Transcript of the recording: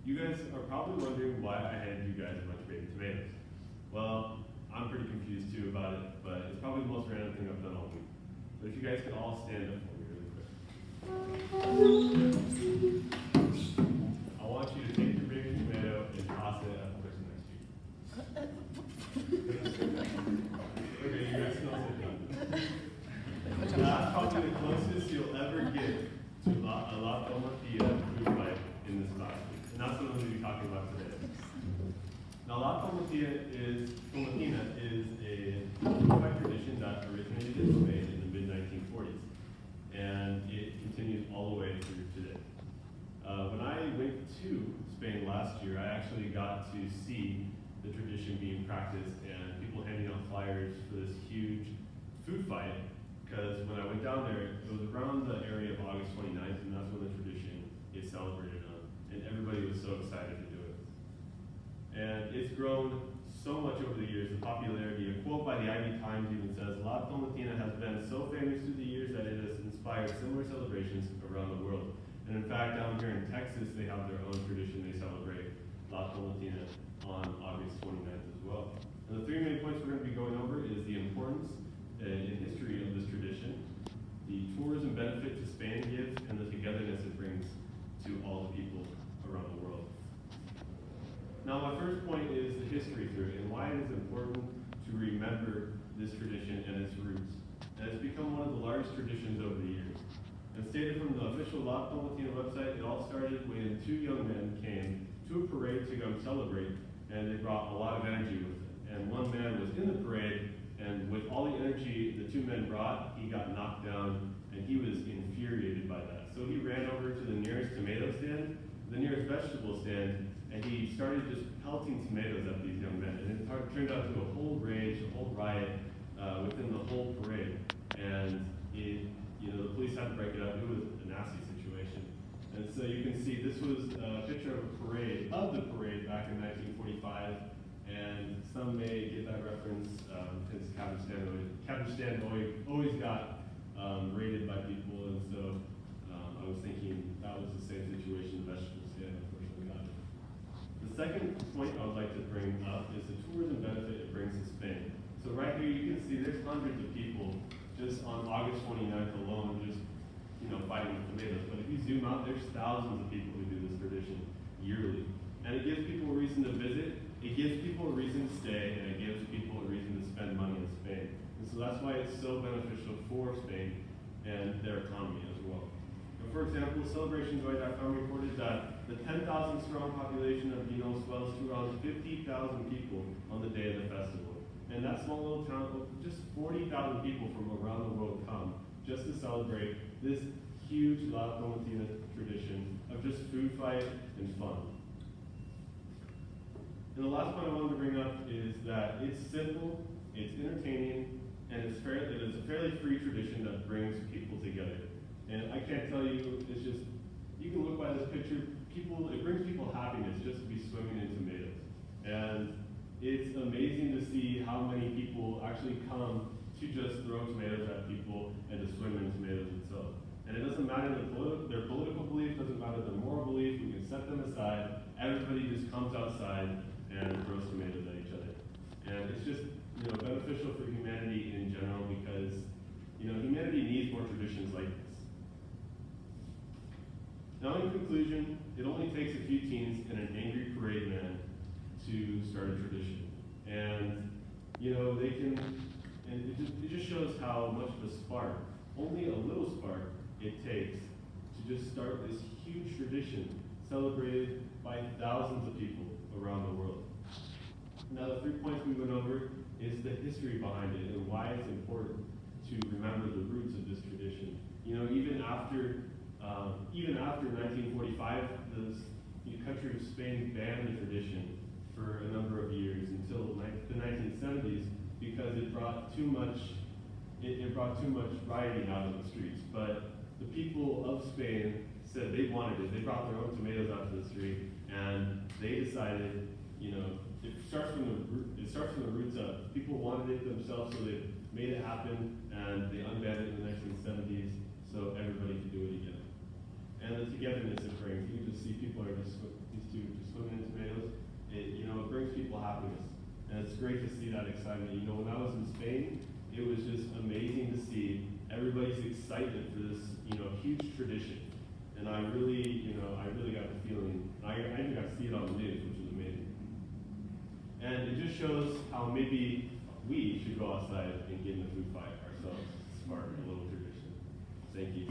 You guys are probably wondering why I handed you guys a bunch of baby tomatoes. Well, I'm pretty confused too about it, but it's probably the most random thing I've done all week. But if you guys could all stand up for me really quick. I want you to take your baby tomato and toss it at the person next to you. Okay, you guys still sit down. That's probably the closest you'll ever get to a La Tomatina food fight in this class. And that's what I'm going to be talking about today. Now, La Tomatina is a food fight tradition that originated in Spain in the mid-1940s. And it continues all the way through today. When I went to Spain last year, I actually got to see the tradition being practiced and people handing out flyers for this huge food fight. Because when I went down there, it was around the area of August 29th, and that's when the tradition is celebrated on. And everybody was so excited to do it. And it's grown so much over the years, the popularity. A quote by the Ivy Times even says, La Tomatina has been so famous through the years that it has inspired similar celebrations around the world. And in fact, down here in Texas, they have their own tradition. They celebrate La Tomatina on August 29th as well. And the three main points we're going to be going over is the importance in history of this tradition, the tourism benefit to Spain gives, and the togetherness it brings to all the people around the world. Now, my first point is the history through it and why it is important to remember this tradition and its roots. And it's become one of the largest traditions over the years. And stated from the official La Tomatina website, it all started when two young men came to a parade to come celebrate, and they brought a lot of energy with it. And one man was in the parade, and with all the energy the two men brought, he got knocked down, and he was infuriated by that. So he ran over to the nearest tomato stand, the nearest vegetable stand, and he started just pelting tomatoes at these young men. And it turned out to a whole rage, a whole riot within the whole parade. And the police had to break it up. It was a nasty situation. And so you can see this was a picture of the parade back in 1945. And some may get that reference because Captain Stan always got raided by people. And so I was thinking that was the same situation the vegetable stand unfortunately got. The second point I would like to bring up is the tourism benefit it brings to Spain. So right here you can see there's hundreds of people just on August 29th alone, just fighting with tomatoes. But if you zoom out, there's thousands of people who do this tradition yearly. And it gives people a reason to visit, it gives people a reason to stay, and it gives people a reason to spend money in Spain. And so that's why it's so beneficial for Spain and their economy as well. And for example, celebrations.com reported that the 10,000 strong population of Vino swells to around 50,000 people on the day of the festival. And that small little town of just 40,000 people from around the world come just to celebrate this huge La Tomatina tradition of just food fight and fun. And the last point I wanted to bring up is that it's simple, it's entertaining, and it is a fairly free tradition that brings people together. And I can't tell you, it's just, you can look by this picture, it brings people happiness just to be swimming in tomatoes. And it's amazing to see how many people actually come to just throw tomatoes at people and to swim in tomatoes itself. And it doesn't matter their political belief, doesn't matter their moral belief, we can set them aside. Everybody just comes outside and throws tomatoes at each other. And it's just beneficial for humanity in general because humanity needs more traditions like this. Now in conclusion, it only takes a few teens and an angry parade man to start a tradition. And they can, and it just shows how much of a spark, only a little spark it takes to just start this huge tradition celebrated by thousands of people around the world. Now the 3 points we went over is the history behind it and why it's important to remember the roots of this tradition. Even after 1945, the country of Spain banned the tradition for a number of years until the 1970s because it brought too much rioting out of the streets. But the people of Spain said they wanted it. They brought their own tomatoes out to the street, and they decided, it starts from the roots up. People wanted it themselves, so they made it happen, and they unbanned it in the 1970s, so everybody could do it again. And the togetherness it brings. You can just see people these two are just great to see that excitement. You know, when I was in Spain, it was just amazing to see everybody's excitement for this, you know, huge tradition. And I really got the feeling, I even got to see it on the news, which was amazing. And it just shows how maybe we should go outside and get in the food fight ourselves, spark a little tradition. Thank you.